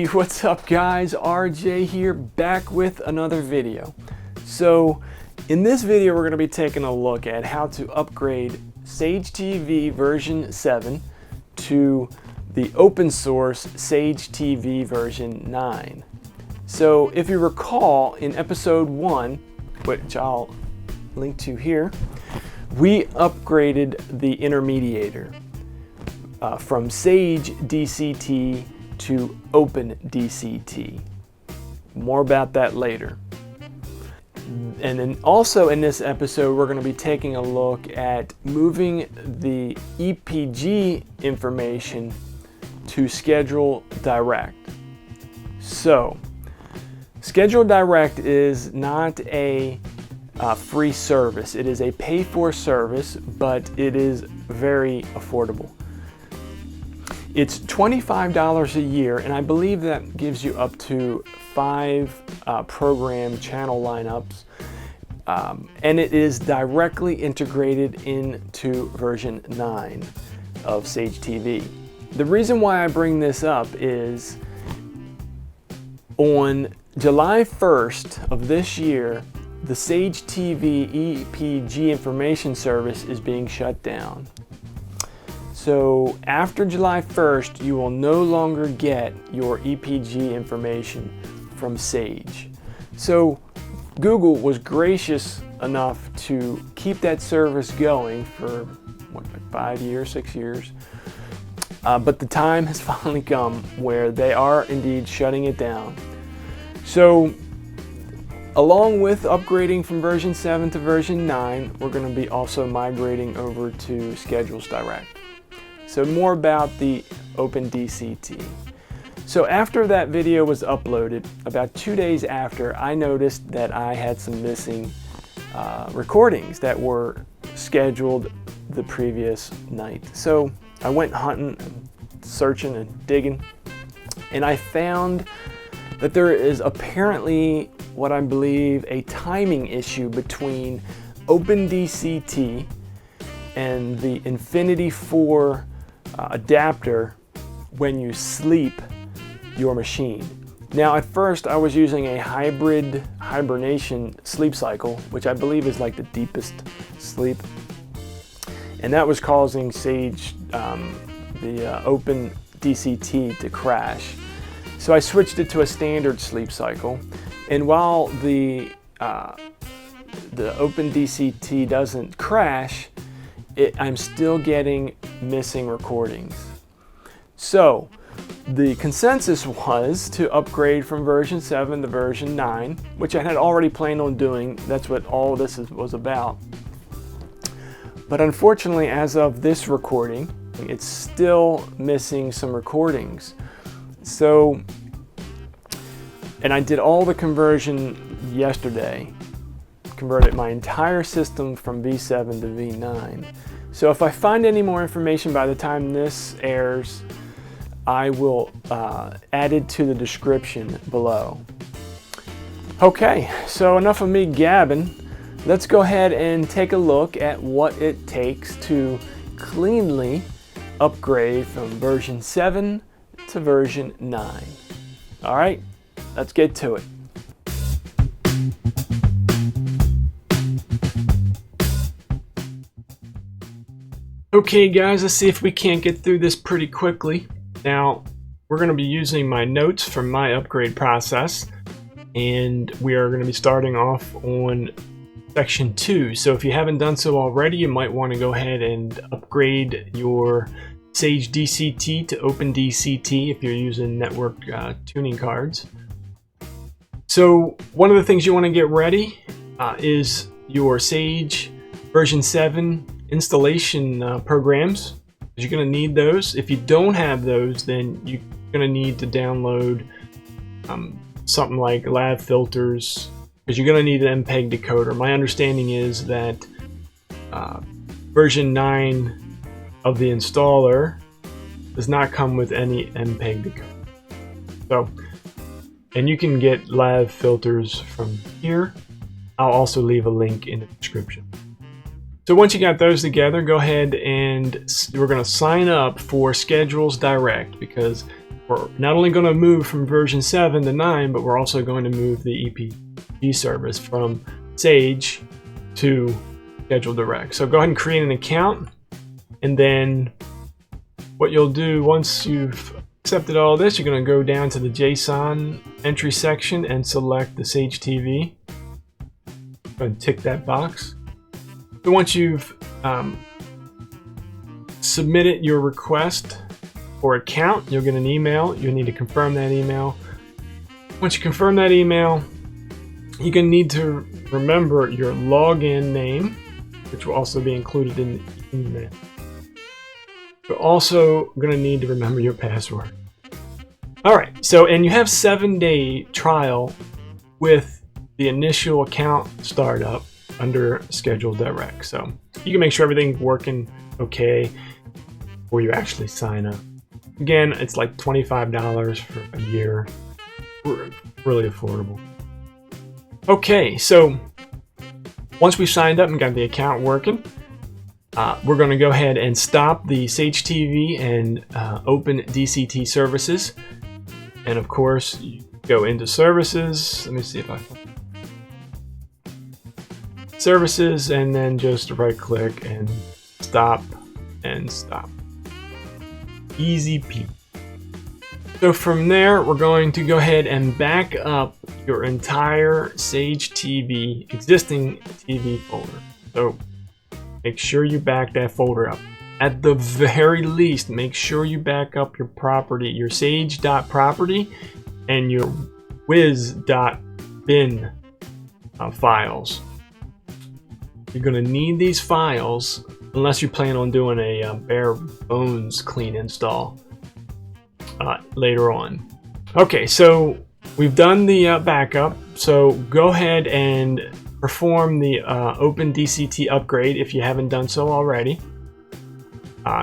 What's up guys, RJ here, back with another video. So in this video we're going to be taking a look at how to upgrade SageTV version 7 to the open source SageTV version 9. So if you recall, in episode 1, which I'll link to here, we upgraded the intermediator from SageDCT to OpenDCT. More about that later. And then also in this episode we're going to be taking a look at moving the EPG information to Schedule Direct. So Schedule Direct is not a free service. It is a pay-for service, but it is very affordable. It's $25 a year, and I believe that gives you up to 5 program channel lineups, and it is directly integrated into version 9 of SageTV. The reason why I bring this up is on July 1st of this year, the SageTV EPG information service is being shut down. So after July 1st, you will no longer get your EPG information from Sage. So Google was gracious enough to keep that service going for what, like 5 years, 6 years. But the time has finally come where they are indeed shutting it down. So along with upgrading from version 7 to version 9, we're going to be also migrating over to Schedules Direct. So more about the OpenDCT. So after that video was uploaded, about 2 days after, I noticed that I had some missing recordings that were scheduled the previous night. So I went hunting, searching and digging, and I found that there is apparently what I believe a timing issue between OpenDCT and the Infinity 4 adapter when you sleep your machine. Now at first I was using a hibernation sleep cycle, which I believe is like the deepest sleep, and that was causing Sage, the OpenDCT, to crash. So I switched it to a standard sleep cycle, and while the OpenDCT doesn't crash, I'm still getting missing recordings. So the consensus was to upgrade from version 7 to version 9, which I had already planned on doing. That's what all this was about. But unfortunately, as of this recording, it's still missing some recordings. So, and I did all the conversion yesterday, converted my entire system from V7 to V9. So if I find any more information by the time this airs, I will add it to the description below. Okay, so enough of me gabbing. Let's go ahead and take a look at what it takes to cleanly upgrade from version 7 to version 9. All right, let's get to it. Okay guys, let's see if we can't get through this pretty quickly. Now, we're going to be using my notes from my upgrade process, and we are going to be starting off on section 2. So if you haven't done so already, you might want to go ahead and upgrade your SageDCT to OpenDCT if you're using network tuning cards. So one of the things you want to get ready is your Sage version 7 installation programs. You're going to need those. If you don't have those, then you're going to need to download something like LAVFilters, because you're going to need an MPEG decoder. My understanding is that version 9 of the installer does not come with any MPEG decoder. So, and you can get LAVFilters from here. I'll also leave a link in the description. So once you got those together, go ahead and we're going to sign up for Schedules Direct, because we're not only going to move from version 7 to 9, but we're also going to move the EPG service from Sage to Schedule Direct. So go ahead and create an account, and then what you'll do once you've accepted all this, you're going to go down to the JSON entry section and select the SageTV. Go ahead and tick that box. So once you've submitted your request for account, you'll get an email. You'll need to confirm that email. Once you confirm that email, you're going to need to remember your login name, which will also be included in the email. You're also going to need to remember your password. Alright, so and you have 7-day trial with the initial account startup under Schedule Direct. So you can make sure everything's working okay before you actually sign up. Again, it's like $25 for a year. Really affordable. Okay, so once we've signed up and got the account working, we're going to go ahead and stop the SageTV and OpenDCT services. And of course, you go into services. Let me see if I find services, and then just right click and stop and stop. Easy peasy. So from there, we're going to go ahead and back up your entire SageTV existing TV folder. So make sure you back that folder up. At the very least, make sure you back up your property, your sage.property and your Wix.bin files. You're going to need these files unless you plan on doing a bare bones clean install later on. Okay, so we've done the backup, so go ahead and perform the OpenDCT upgrade if you haven't done so already.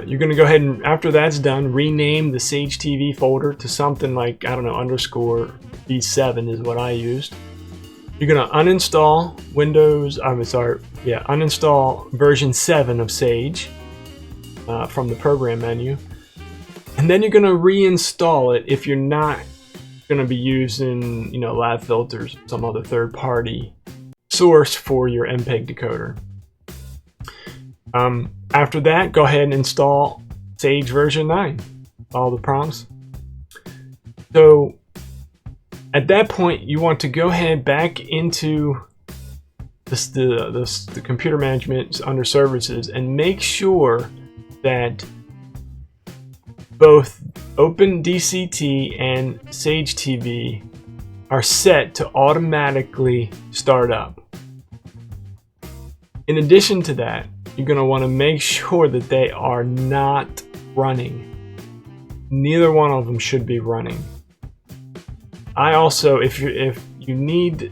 You're going to go ahead and, after that's done, rename the SageTV folder to something like, I don't know, _ V7 is what I used. You're going to uninstall uninstall version 7 of Sage from the program menu. And then you're going to reinstall it if you're not going to be using, LAVFilter, some other third-party source for your MPEG decoder. After that, go ahead and install Sage version 9. Follow the prompts. So at that point, you want to go ahead back into the computer management under services and make sure that both OpenDCT and SageTV are set to automatically start up. In addition to that, you're going to want to make sure that they are not running. Neither one of them should be running. I also, if you need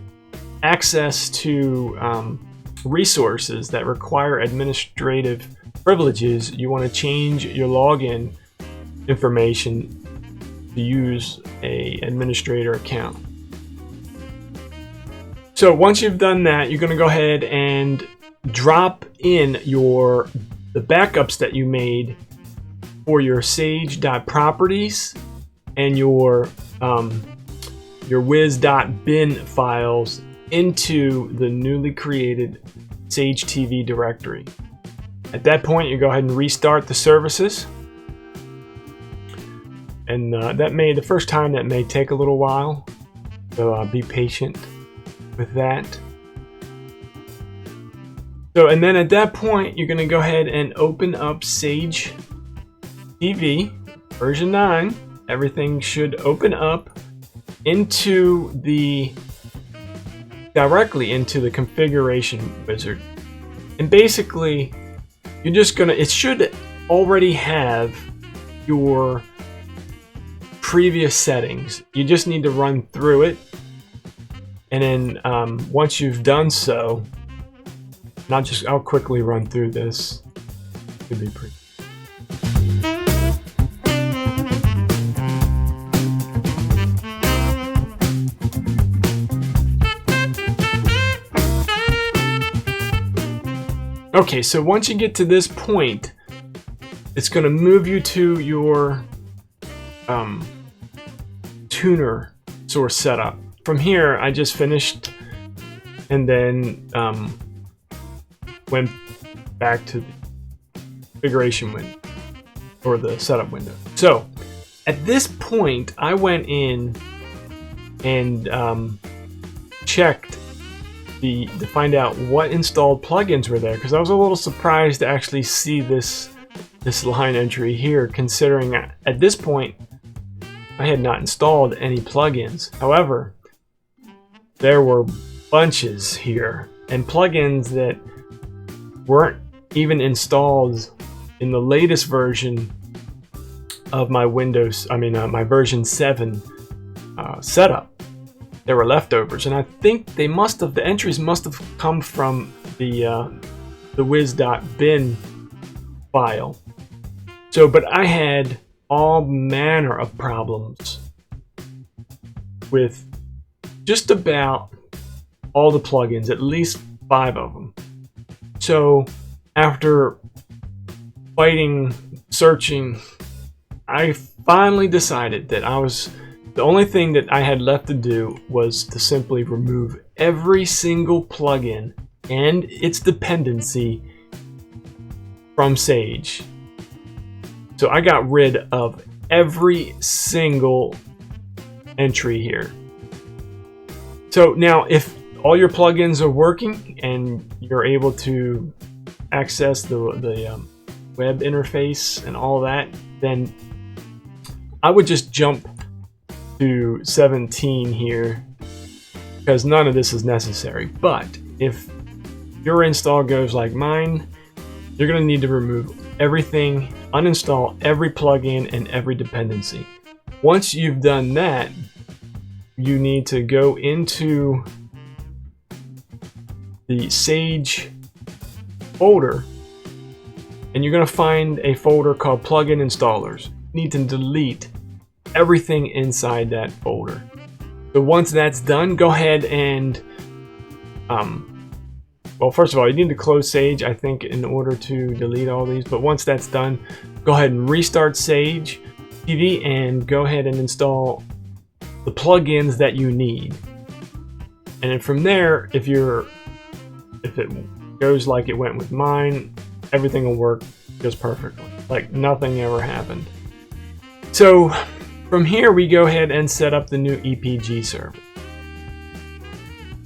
access to resources that require administrative privileges, you want to change your login information to use an administrator account. So once you've done that, you're going to go ahead and drop in the backups that you made for your sage.properties and your Wix.bin files into the newly created SageTV directory. At that point, you go ahead and restart the services, and the first time that may take a little while, so be patient with that. So, and then at that point, you're going to go ahead and open up SageTV version 9. Everything should open up directly into the configuration wizard. And basically, it should already have your previous settings. You just need to run through it. And then once you've done so, I'll quickly run through this. Should be pretty. Okay, so once you get to this point, it's going to move you to your tuner source setup. From here, I just finished and then went back to the configuration window or the setup window. So at this point, I went in and checked to find out what installed plugins were there, because I was a little surprised to actually see this line entry here, considering at this point I had not installed any plugins. However, there were bunches here, and plugins that weren't even installed in the latest version of my Windows, my version 7 setup. There were leftovers, and I think the entries must have come from the Wix.bin file. So, but I had all manner of problems with just about all the plugins, at least 5 of them. So after fighting, searching, I finally decided that the only thing that I had left to do was to simply remove every single plugin and its dependency from Sage. So I got rid of every single entry here. So now if all your plugins are working and you're able to access the web interface and all that, then I would just jump to 17 here, because none of this is necessary. But if your install goes like mine, you're going to need to remove everything, uninstall every plugin and every dependency. Once you've done that, you need to go into the Sage folder, and you're going to find a folder called plugin installers. You need to delete everything inside that folder. So once that's done, go ahead and well, first of all, you need to close Sage, I think, in order to delete all these. But once that's done, go ahead and restart SageTV and go ahead and install the plugins that you need. And then from there, if it goes like it went with mine, everything will work just perfectly, like nothing ever happened. So from here, we go ahead and set up the new EPG server.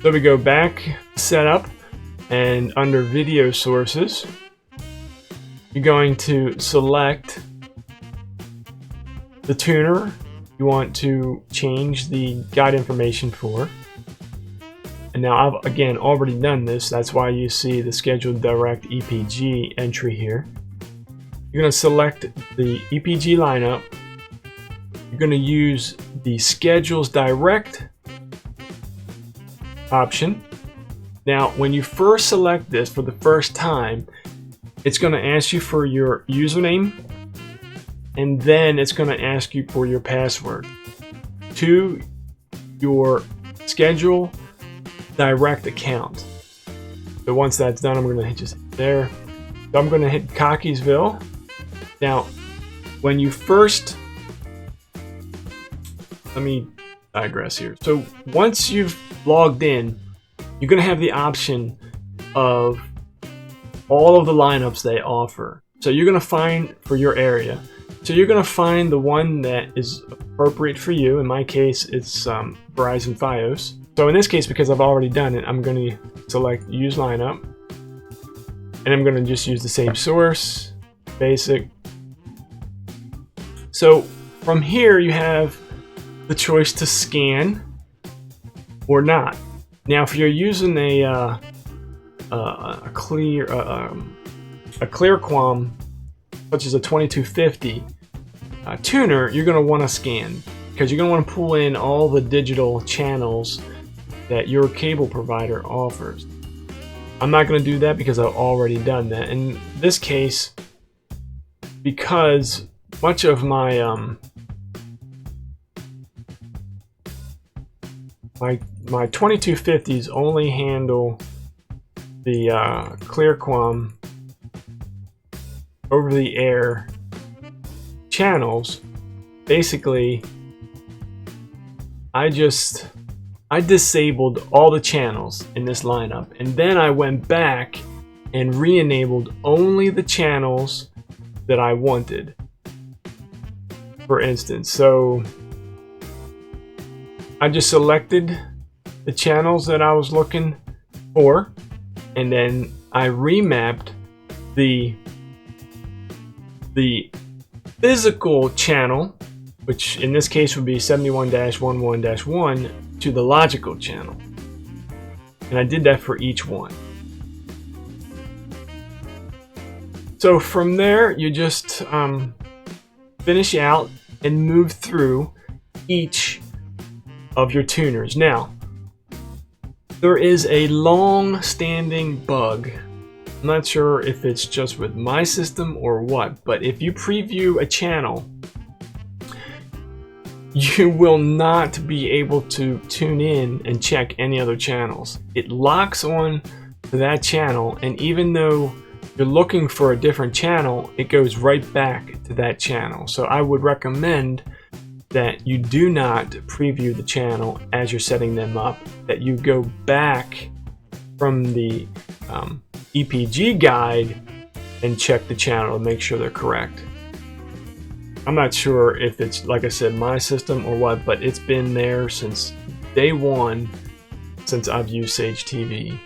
So we go back, setup, and under video sources, you're going to select the tuner you want to change the guide information for. And now I've again already done this. That's why you see the scheduled direct EPG entry here. You're going to select the EPG lineup. You're going to use the schedules direct option. Now, when you first select this for the first time, it's going to ask you for your username, and then it's going to ask you for your password to your schedule direct account. So once that's done, I'm going to just hit there. So I'm going to hit Cockeysville. Now, when you first, let me digress here. So once you've logged in, you're going to have the option of all of the lineups they offer. So you're going to find for your area. So you're going to find the one that is appropriate for you. In my case, it's Verizon Fios. So in this case, because I've already done it, I'm going to select Use Lineup. And I'm going to just use the same source, basic. So from here, you have the choice to scan or not. Now, if you're using a ClearQuam, such as a 2250 tuner, you're going to want to scan, because you're going to want to pull in all the digital channels that your cable provider offers. I'm not going to do that because I've already done that. In this case, because much of my my 2250s only handle the ClearQuam over-the-air channels. Basically, I disabled all the channels in this lineup, and then I went back and re-enabled only the channels that I wanted. For instance, so I just selected the channels that I was looking for, and then I remapped the physical channel, which in this case would be 71-11-1, to the logical channel. And I did that for each one. So from there, you just finish out and move through each of your tuners. Now, there is a long-standing bug. I'm not sure if it's just with my system or what, but if you preview a channel, you will not be able to tune in and check any other channels. It locks on to that channel, and even though you're looking for a different channel, it goes right back to that channel. So I would recommend that you do not preview the channel as you're setting them up, that you go back from the EPG guide and check the channel to make sure they're correct. I'm not sure if it's, like I said, my system or what, but it's been there since day one since I've used SageTV.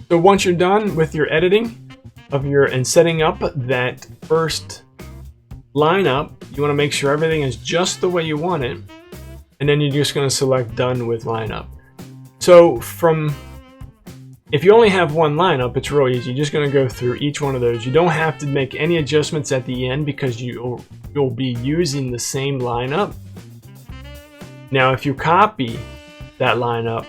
So once you're done with your editing and setting up that first lineup, you want to make sure everything is just the way you want it, and then you're just going to select done with lineup. So if you only have one lineup, it's real easy. You're just going to go through each one of those. You don't have to make any adjustments at the end because you'll be using the same lineup. Now, if you copy that lineup,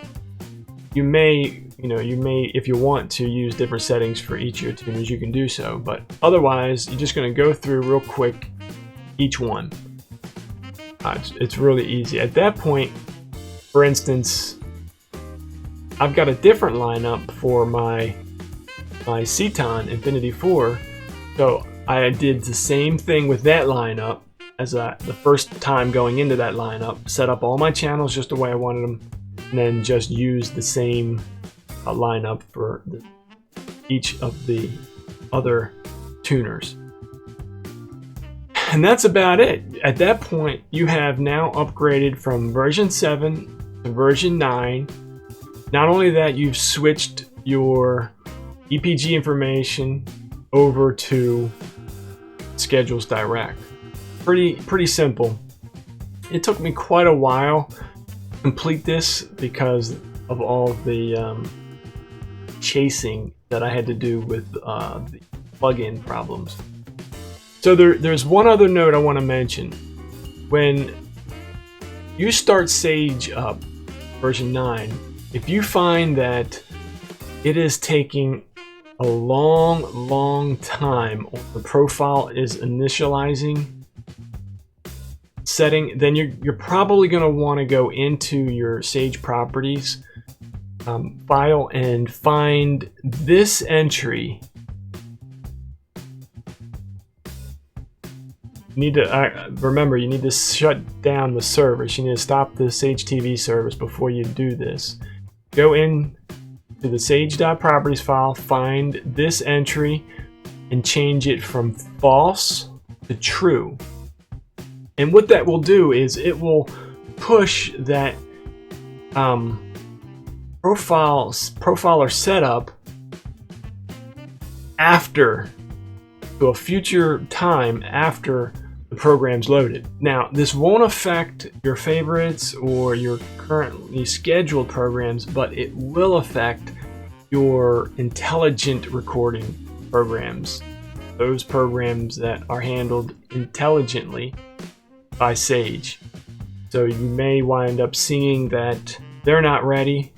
you may, if you want to use different settings for each of your tuners, you can do so. But otherwise, you're just going to go through real quick each one. It's really easy. At that point, for instance, I've got a different lineup for my Ceton Infinity 4, so I did the same thing with that lineup as the first time going into that lineup, set up all my channels just the way I wanted them, and then just use the same lineup for each of the other tuners. And that's about it. At that point, you have now upgraded from version 7 to version 9. Not only that, you've switched your EPG information over to Schedules Direct. Pretty simple. It took me quite a while to complete this because of all the chasing that I had to do with the plugin problems. So there's one other note I want to mention. When you start Sage up, version 9, if you find that it is taking a long time, or the profile is initializing setting, then you're probably going to want to go into your Sage properties file and find this entry. You need to remember, you need to shut down the service. You need to stop the SageTV service before you do this. Go in to the sage.properties file, find this entry, and change it from false to true. And what that will do is it will push that profiler setup after, to a future time after the program's loaded. Now, this won't affect your favorites or your currently scheduled programs, but it will affect your intelligent recording programs, those programs that are handled intelligently by Sage. So you may wind up seeing that they're not ready,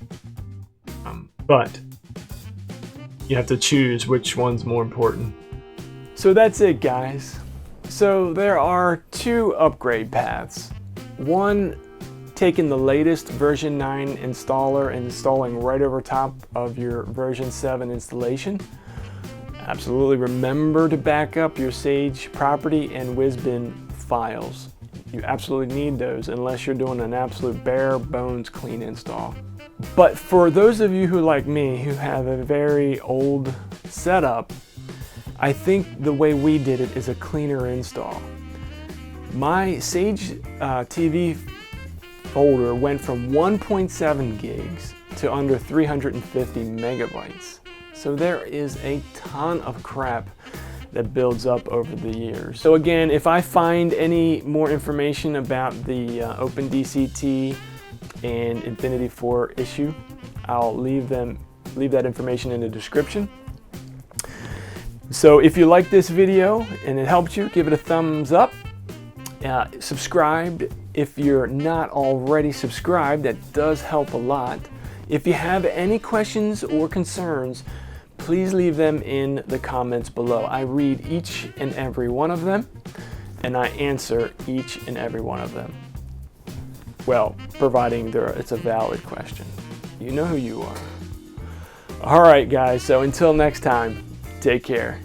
but you have to choose which one's more important. So that's it, guys. So there are two upgrade paths. One, taking the latest version 9 installer and installing right over top of your version 7 installation. Absolutely remember to back up your Sage property and Wix.bin files. You absolutely need those unless you're doing an absolute bare bones clean install. But for those of you who, like me, who have a very old setup, I think the way we did it is a cleaner install. My SageTV folder went from 1.7 gigs to under 350 megabytes. So there is a ton of crap that builds up over the years. So again, if I find any more information about the OpenDCT and Infinity 4 issue, I'll leave that information in the description. So if you like this video and it helped you, give it a thumbs up. Subscribe if you're not already subscribed. That does help a lot. If you have any questions or concerns, please leave them in the comments below. I read each and every one of them, and I answer each and every one of them. Well, providing it's a valid question. You know who you are. All right, guys, so until next time, take care.